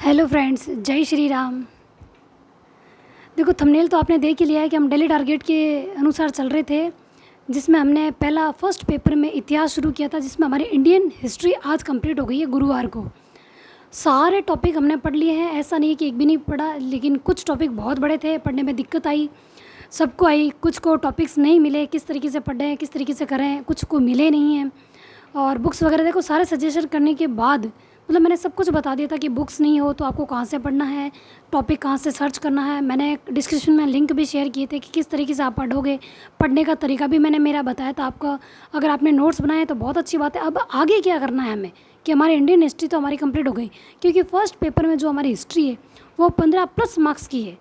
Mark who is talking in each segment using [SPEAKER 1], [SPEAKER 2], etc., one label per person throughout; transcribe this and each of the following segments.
[SPEAKER 1] Hello friends, जय श्री राम। देखो, thumbnail तो आपने देख ही लिया है कि हम डेली टारगेट के अनुसार चल रहे थे, जिसमें हमने पहला फर्स्ट पेपर में इतिहास शुरू किया था, जिसमें हमारी इंडियन हिस्ट्री आज कंप्लीट हो गई है गुरुवार को। सारे टॉपिक हमने पढ़ लिए हैं, ऐसा नहीं है कि एक भी नहीं पढ़ा, लेकिन कुछ टॉपिक बहुत बड़े थे, पढ़ने में दिक्कत आई, सबको आई। कुछ को टॉपिक्स नहीं मिले, किस तरीके से पढ़ें, किस तरीके से करें, कुछ को मिले नहीं हैं। और बुक्स वगैरह देखो, सारे सजेशन करने के बाद मतलब मैंने सब कुछ बता दिया था कि बुक्स नहीं हो तो आपको कहाँ से पढ़ना है, टॉपिक कहाँ से सर्च करना है। मैंने डिस्क्रिप्शन में लिंक भी शेयर किए थे कि किस तरीके से आप पढ़ोगे, पढ़ने का तरीका भी मैंने मेरा बताया था आपका। अगर आपने नोट्स बनाए तो बहुत अच्छी बात है। अब आगे क्या करना है हमें कि हमारी इंडियन हिस्ट्री तो हमारी कंप्लीट हो गई, क्योंकि फर्स्ट पेपर में जो हमारी हिस्ट्री है वो 15+ मार्क्स की है,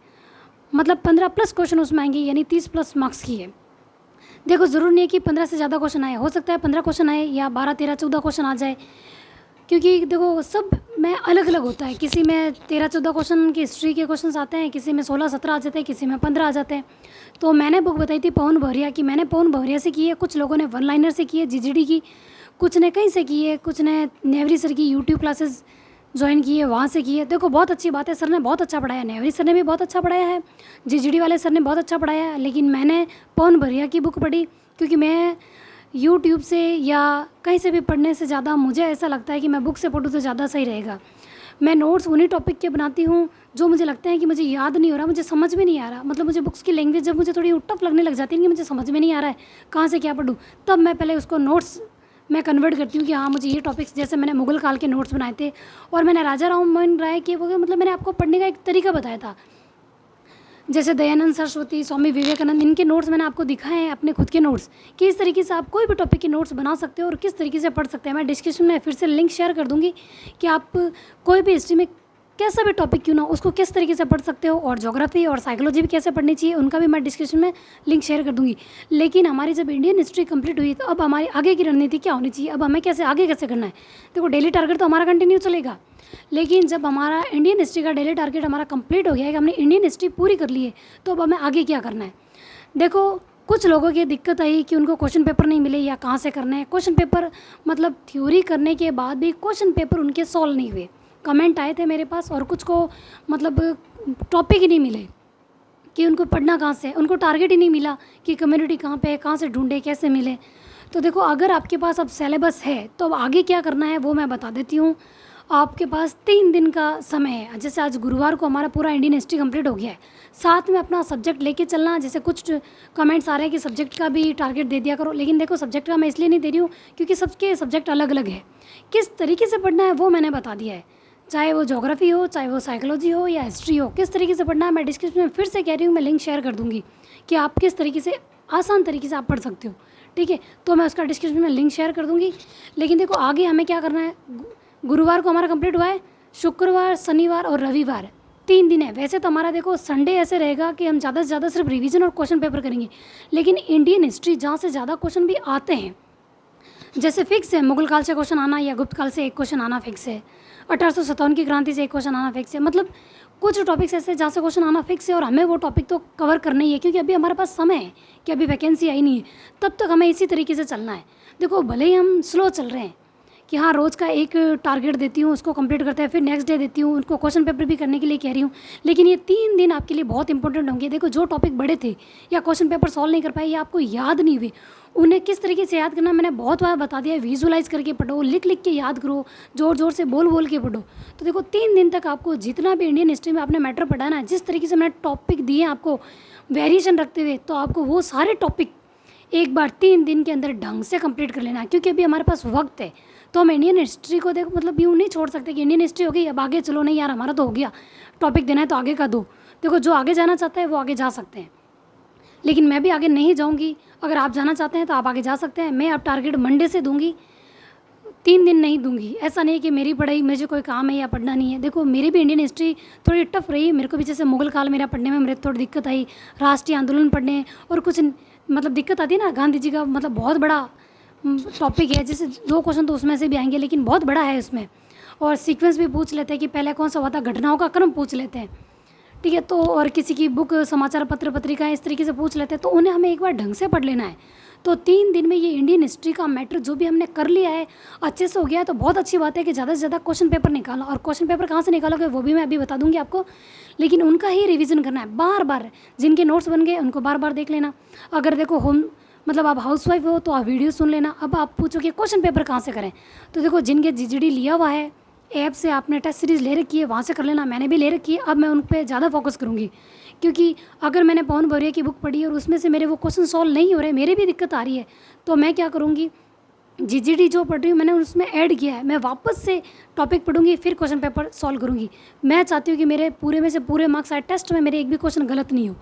[SPEAKER 1] मतलब 15+ क्वेश्चन उसमें आएंगे, यानी 30+ मार्क्स की है। देखो, ज़रूर नहीं है कि 15 से ज़्यादा क्वेश्चन आए, हो सकता है 15 क्वेश्चन आए या 12, 13, 14 क्वेश्चन आ जाए, क्योंकि देखो सब में अलग अलग होता है। किसी में 13, 14 क्वेश्चन की हिस्ट्री के क्वेश्चन आते हैं, किसी में 16, 17 आ जाते हैं, किसी में 15 आ जाते हैं। तो मैंने बुक बताई थी पवन भवरिया की, मैंने पवन भवरिया से की है। कुछ लोगों ने वन लाइनर से की है, जीजीडी की, कुछ ने कहीं से की है, कुछ ने नेवरी सर की यूट्यूब क्लासेस ज्वाइन की है, वहाँ से की है। देखो, बहुत अच्छी बात है, सर ने बहुत अच्छा पढ़ाया, नेवरी सर ने भी बहुत अच्छा पढ़ाया है, जीजीडी वाले सर ने बहुत अच्छा पढ़ाया है। लेकिन मैंने पवन भवरिया की बुक पढ़ी, क्योंकि मैं यूट्यूब से या कहीं से भी पढ़ने से ज़्यादा मुझे ऐसा लगता है कि मैं बुक से पढ़ूँ तो ज़्यादा सही रहेगा। मैं नोट्स उन्हीं टॉपिक के बनाती हूँ जो मुझे लगता है कि मुझे याद नहीं हो रहा, मुझे समझ में नहीं आ रहा। मतलब मुझे बुक्स की लैंग्वेज जब मुझे थोड़ी टफ लगने लग जाती है कि मुझे समझ में नहीं आ रहा है कहाँ से क्या पढ़ूँ, तब मैं पहले उसको नोट्स मैं कन्वर्ट करती हूँ कि हाँ, मुझे ये टॉपिक्स, जैसे मैंने मुगल काल के नोट्स बनाए थे, और मैंने राजा राममोहन राय के वो, मतलब मैंने आपको पढ़ने का एक तरीका बताया था। जैसे दयानंद सरस्वती, स्वामी विवेकानंद, इनके नोट्स मैंने आपको दिखाए हैं, अपने खुद के नोट्स, कि इस तरीके से आप कोई भी टॉपिक के नोट्स बना सकते हो और किस तरीके से पढ़ सकते हैं। मैं डिस्क्रिप्शन में फिर से लिंक शेयर कर दूँगी कि आप कोई भी हिस्ट्री में कैसा भी टॉपिक क्यों ना, उसको किस तरीके से पढ़ सकते हो, और ज्योग्राफी और साइकोलॉजी भी कैसे पढ़नी चाहिए, उनका भी मैं डिस्क्रिप्शन में लिंक शेयर कर दूँगी। लेकिन हमारी जब इंडियन हिस्ट्री कंप्लीट हुई तो अब हमारी आगे की रणनीति क्या होनी चाहिए, अब हमें कैसे आगे कैसे करना है। देखो, डेली टारगेट तो हमारा कंटिन्यू चलेगा, लेकिन जब हमारा इंडियन हिस्ट्री का डेली टारगेट हमारा कंप्लीट हो गया है कि हमने इंडियन हिस्ट्री पूरी कर ली है, तो अब हमें आगे क्या करना है। देखो, कुछ लोगों की दिक्कत आई कि उनको क्वेश्चन पेपर नहीं मिले या कहाँ से करना है। क्वेश्चन पेपर मतलब थ्योरी करने के बाद भी क्वेश्चन पेपर उनके सॉल्व नहीं हुए, कमेंट आए थे मेरे पास, और कुछ को मतलब टॉपिक ही नहीं मिले कि उनको पढ़ना कहाँ से, उनको टारगेट ही नहीं मिला कि कम्युनिटी कहाँ पे है, कहाँ से ढूंढे, कैसे मिले। तो देखो, अगर आपके पास अब सिलेबस है तो अब आगे क्या करना है वो मैं बता देती हूँ। आपके पास 3 दिन का समय है। जैसे आज गुरुवार को हमारा पूरा इंडियन हिस्ट्री कंप्लीट हो गया है, साथ में अपना सब्जेक्ट लेके चलना। जैसे कुछ कमेंट्स आ रहे हैं कि सब्जेक्ट का भी टारगेट दे दिया करो, लेकिन देखो, सब्जेक्ट का मैं इसलिए नहीं दे रही हूँ क्योंकि सबके सब्जेक्ट अलग अलग है। किस तरीके से पढ़ना है वो मैंने बता दिया है, चाहे वो ज्योग्राफी हो, चाहे वो साइकोलॉजी हो या हिस्ट्री हो, किस तरीके से पढ़ना है मैं डिस्क्रिप्शन में फिर से कह रही हूँ, मैं लिंक शेयर कर दूँगी कि आप किस तरीके से आसान तरीके से आप पढ़ सकते हो। ठीक है, तो मैं उसका डिस्क्रिप्शन में लिंक शेयर कर दूँगी। लेकिन देखो, आगे हमें क्या करना है। गुरुवार को हमारा कंप्लीट हुआ है, शुक्रवार, शनिवार और रविवार 3 दिन है। वैसे तो हमारा देखो संडे ऐसे रहेगा कि हम ज़्यादा से ज़्यादा सिर्फ रिवीजन और क्वेश्चन पेपर करेंगे, लेकिन इंडियन हिस्ट्री जहाँ से ज़्यादा क्वेश्चन भी आते हैं, जैसे फिक्स है मुगल काल से क्वेश्चन आना या गुप्त काल से एक क्वेश्चन आना फिक्स है, 1857 की क्रांति से एक क्वेश्चन आना फिक्स है। मतलब कुछ टॉपिक्स ऐसे जहाँ से क्वेश्चन आना फिक्स है, और हमें वो टॉपिक तो कवर करना ही है, क्योंकि अभी हमारे पास समय है कि अभी वैकेंसी आई नहीं है, तब तक हमें इसी तरीके से चलना है। देखो, भले ही हम स्लो चल रहे हैं कि हाँ, रोज़ का एक टारगेट देती हूँ, उसको कंप्लीट करते हैं, फिर नेक्स्ट डे देती हूँ, उनको क्वेश्चन पेपर भी करने के लिए कह रही हूँ, लेकिन ये 3 दिन आपके लिए बहुत इंपॉर्टेंट होंगे। देखो, जो टॉपिक बड़े थे या क्वेश्चन पेपर सॉल्व नहीं कर पाए या आपको याद नहीं हुए, उन्हें किस तरीके से याद करना मैंने बहुत बार बता दिया है। विजुलाइज करके पढ़ो, लिख लिख के याद करो, ज़ोर ज़ोर से बोल बोल के पढ़ो। तो देखो, 3 दिन तक आपको जितना भी इंडियन हिस्ट्री में आपने मैटर पढ़ाना है, जिस तरीके से मैंने टॉपिक दिए आपको वेरिएशन रखते हुए, तो आपको वो सारे टॉपिक एक बार 3 दिन के अंदर ढंग से कंप्लीट कर लेना है, क्योंकि अभी हमारे पास वक्त है। तो हम इंडियन हिस्ट्री को देखो, मतलब यूँ नहीं छोड़ सकते कि इंडियन हिस्ट्री हो गई अब आगे चलो, नहीं यार हमारा तो हो गया, टॉपिक देना है तो आगे का दो। देखो, जो आगे जाना चाहता है वो आगे जा सकते हैं, लेकिन मैं भी आगे नहीं जाऊंगी। अगर आप जाना चाहते हैं तो आप आगे जा सकते हैं। मैं अब टारगेट मंडे से दूंगी, 3 दिन नहीं दूंगी। ऐसा नहीं कि मेरी पढ़ाई मुझे कोई काम है या पढ़ना नहीं है। देखो, मेरी भी इंडियन हिस्ट्री थोड़ी टफ रही, मेरे को भी जैसे मुगल काल मेरा पढ़ने में मेरे थोड़ी दिक्कत आई, राष्ट्रीय आंदोलन पढ़ने और कुछ मतलब दिक्कत आती है ना, गांधी जी का मतलब बहुत बड़ा टॉपिक है, जैसे 2 क्वेश्चन तो उसमें से भी आएंगे, लेकिन बहुत बड़ा है उसमें, और सीक्वेंस भी पूछ लेते हैं कि पहले कौन सा हुआ था, घटनाओं का क्रम पूछ लेते हैं। ठीक है। तो और किसी की बुक, समाचार पत्र, पत्रिकाएँ इस तरीके से पूछ लेते हैं, तो उन्हें हमें एक बार ढंग से पढ़ लेना है। तो 3 दिन में ये इंडियन हिस्ट्री का मैटर जो भी हमने कर लिया है, अच्छे से हो गया है, तो बहुत अच्छी बात है कि ज़्यादा से ज़्यादा क्वेश्चन पेपर निकाला। और क्वेश्चन पेपर कहाँ से निकालोगे वो भी मैं अभी बता दूँगी आपको, लेकिन उनका ही रिवीजन करना है बार-बार। जिनके नोट्स बन गए उनको बार-बार देख लेना। अगर देखो मतलब आप हाउसवाइफ हो तो आप वीडियो सुन लेना। अब आप पूछो कि क्वेश्चन पेपर कहाँ से करें, तो देखो जिनके जीजीडी लिया हुआ है, ऐप से आपने टेस्ट सीरीज़ ले रखी है, वहाँ से कर लेना। मैंने भी ले रखी है, अब मैं उन पे ज़्यादा फोकस करूँगी, क्योंकि अगर मैंने पवन बौरिया की बुक पढ़ी और उसमें से मेरे वो क्वेश्चन सॉल्व नहीं हो रहे, मेरे भी दिक्कत आ रही है, तो मैं क्या करूँगी, जीजीडी जो पढ़ रही हूँ मैंने उसमें ऐड किया है, मैं वापस से टॉपिक पढ़ूंगी, फिर क्वेश्चन पेपर सॉल्व करूँगी। मैं चाहती हूँ कि मेरे पूरे में से पूरे मार्क्स आए, टेस्ट में मेरे एक भी क्वेश्चन गलत नहीं हो।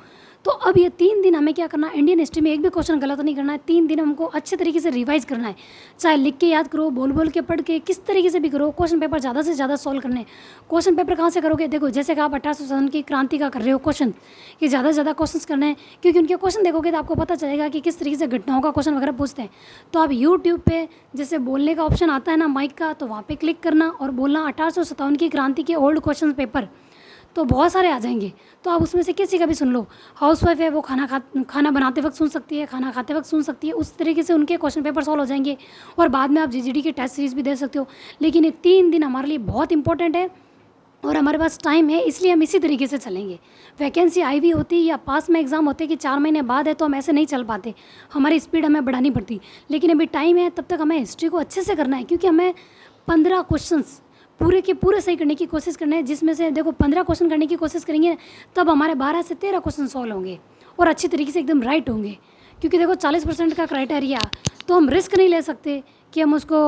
[SPEAKER 1] तो अब ये 3 दिन हमें क्या करना है, इंडियन हिस्ट्री में एक भी क्वेश्चन गलत नहीं करना है। 3 दिन हमको अच्छे तरीके से रिवाइज करना है, चाहे लिख के याद करो, बोल बोल के पढ़ के, किस तरीके से भी करो। क्वेश्चन पेपर ज़्यादा से ज़्यादा सॉल्व करने हैं। क्वेश्चन पेपर कहाँ से करोगे, देखो जैसे कि आप 1857 की क्रांति का कर रहे हो क्वेश्चन, कि ज़्यादा से ज़्यादा क्वेश्चन करने हैं, क्योंकि उनके क्वेश्चन देखोगे तो आपको पता चलेगा कि किस तरीके से घटनाओं का क्वेश्चन वगैरह पूछते हैं। तो आप यूट्यूब पे जैसे बोलने का ऑप्शन आता है ना माइक का, तो वहाँ पे क्लिक करना और बोलना 1857 की क्रांति के ओल्ड क्वेश्चन पेपर, तो बहुत सारे आ जाएंगे। तो आप उसमें से किसी का भी सुन लो। हाउसवाइफ है वो खाना बनाते वक्त सुन सकती है, खाना खाते वक्त सुन सकती है, उस तरीके से उनके क्वेश्चन पेपर सॉल्व हो जाएंगे। और बाद में आप जीजीडी की टेस्ट सीरीज़ भी दे सकते हो। लेकिन ये 3 दिन हमारे लिए बहुत इंपॉर्टेंट है और हमारे पास टाइम है, इसलिए हम इसी तरीके से चलेंगे। वैकेंसी आई भी होती या पास में एग्ज़ाम होते कि 4 महीने बाद है, तो हम ऐसे नहीं चल पाते, हमारी स्पीड हमें बढ़ानी पड़ती। लेकिन अभी टाइम है, तब तक हमें हिस्ट्री को अच्छे से करना है, क्योंकि हमें 15 क्वेश्चंस पूरे के पूरे सही करने की कोशिश करना है। जिसमें से देखो 15 क्वेश्चन करने की कोशिश करेंगे, तब हमारे 12 से 13 क्वेश्चन सॉल्व होंगे और अच्छी तरीके से एकदम राइट होंगे। क्योंकि देखो 40% का क्राइटेरिया, तो हम रिस्क नहीं ले सकते कि हम उसको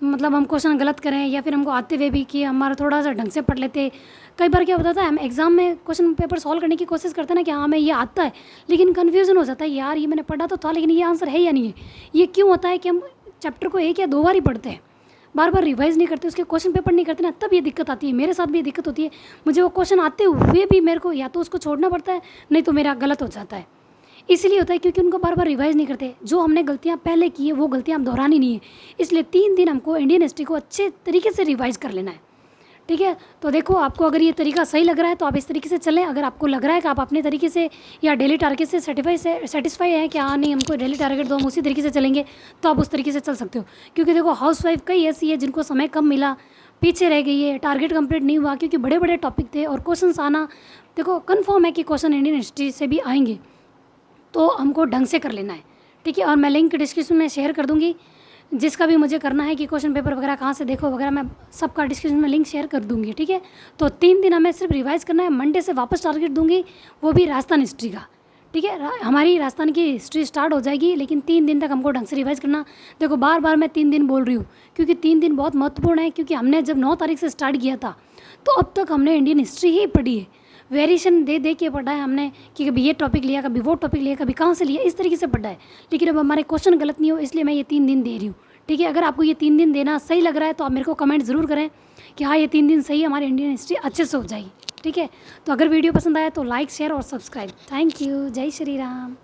[SPEAKER 1] मतलब हम क्वेश्चन गलत करें, या फिर हमको आते हुए भी कि हमारा थोड़ा सा ढंग से पढ़ लेते। कई बार क्या होता था, हम एग्ज़ाम में क्वेश्चन पेपर सॉल्व करने की कोशिश करते हैं ना कि हाँ हमें ये आता है, लेकिन कन्फ्यूज़न हो जाता है, यार ये मैंने पढ़ा तो था लेकिन ये आंसर है या नहीं है। ये क्यों होता है कि हम चैप्टर को 1 या 2 बार ही पढ़ते हैं, बार बार रिवाइज नहीं करते, उसके क्वेश्चन पेपर नहीं करते ना, तब ये दिक्कत आती है। मेरे साथ भी ये दिक्कत होती है, मुझे वो क्वेश्चन आते हुए भी मेरे को या तो उसको छोड़ना पड़ता है, नहीं तो मेरा गलत हो जाता है। इसलिए होता है क्योंकि उनको बार बार रिवाइज नहीं करते। जो हमने गलतियाँ पहले की है वो गलतियाँ हम दोहरानी नहीं है। इसलिए 3 दिन हमको इंडियन हिस्ट्री को अच्छे तरीके से रिवाइज कर लेना है, ठीक है। तो देखो आपको अगर ये तरीका सही लग रहा है तो आप इस तरीके से चलें। अगर आपको लग रहा है कि आप अपने तरीके से या डेली टारगेट से सेटिस्फाई है कि हाँ नहीं हमको डेली टारगेट दो, हम उसी तरीके से चलेंगे, तो आप उस तरीके से चल सकते हो। क्योंकि देखो हाउसवाइफ कई ऐसी है जिनको समय कम मिला, पीछे रह गई है, टारगेट कंप्लीट नहीं हुआ, क्योंकि बड़े बड़े टॉपिक थे और क्वेश्चन आना देखो कन्फर्म है कि क्वेश्चन इंडियन हिस्ट्री से भी आएंगे, तो हमको ढंग से कर लेना है, ठीक है। और मैं लिंक डिस्क्रिप्शन में शेयर कर दूँगी, जिसका भी मुझे करना है कि क्वेश्चन पेपर वगैरह कहाँ से देखो वगैरह, मैं सबका डिस्क्रिप्शन में लिंक शेयर कर दूँगी, ठीक है। तो 3 दिन हमें सिर्फ रिवाइज करना है। मंडे से वापस टारगेट दूँगी, वो भी राजस्थान हिस्ट्री का, ठीक है। हमारी राजस्थान की हिस्ट्री स्टार्ट हो जाएगी, लेकिन 3 दिन तक हमको ढंग से रिवाइज करना। देखो बार बार मैं 3 दिन बोल रही हूँ, क्योंकि 3 दिन बहुत महत्वपूर्ण है, क्योंकि हमने जब 9 तारीख से स्टार्ट किया था, तो अब तक हमने इंडियन हिस्ट्री ही पढ़ी है। वेरिएशन दे दे के पढ़ा है हमने कि कभी ये टॉपिक लिया, कभी वो टॉपिक लिया, कभी कहाँ से लिया, इस तरीके से पढ़ा है। लेकिन अब हमारे क्वेश्चन गलत नहीं हो, इसलिए मैं ये 3 दिन दे रही हूँ, ठीक है। अगर आपको ये 3 दिन देना सही लग रहा है तो आप मेरे को कमेंट ज़रूर करें कि हाँ ये 3 दिन सही है, हमारी इंडियन हिस्ट्री अच्छे से हो जाएगी, ठीक है। तो अगर वीडियो पसंद आया तो लाइक, शेयर और सब्सक्राइब। Thank you. जय श्री राम।